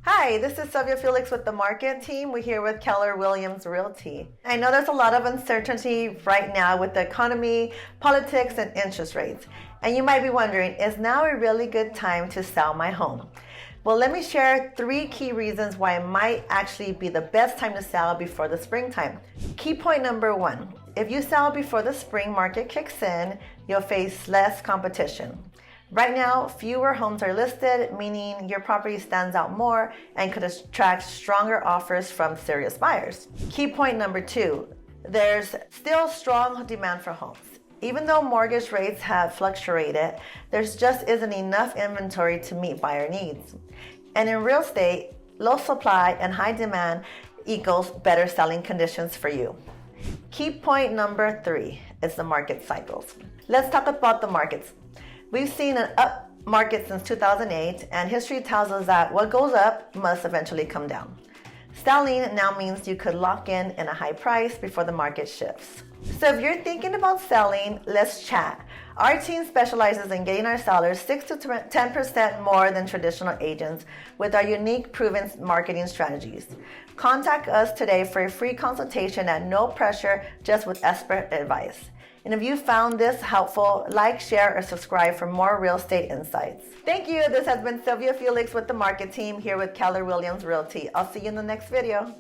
Hi, this is Sylvia Felix with the market team. We're here with Keller Williams Realty. I know there's a lot of uncertainty right now with the economy, politics, and interest rates. And you might be wondering, is now a really good time to sell my home? Well, let me share 3 key reasons why it might actually be the best time to sell before the springtime. Key point number 1, if you sell before the spring market kicks in, you'll face less competition. Right now, fewer homes are listed, meaning your property stands out more and could attract stronger offers from serious buyers. Key point number 2, there's still strong demand for homes. Even though mortgage rates have fluctuated, there just isn't enough inventory to meet buyer needs. And in real estate, low supply and high demand equals better selling conditions for you. Key point number 3 is the market cycles. Let's talk about the markets. We've seen an up market since 2008, and history tells us that what goes up must eventually come down. Selling now means you could lock in a high price before the market shifts. So if you're thinking about selling, let's chat. Our team specializes in getting our sellers 6 to 10% more than traditional agents with our unique proven marketing strategies. Contact us today for a free consultation at no pressure, just with expert advice. And if you found this helpful, like, share, or subscribe for more real estate insights. Thank you. This has been Sylvia Felix with the market team here with Keller Williams Realty. I'll see you in the next video.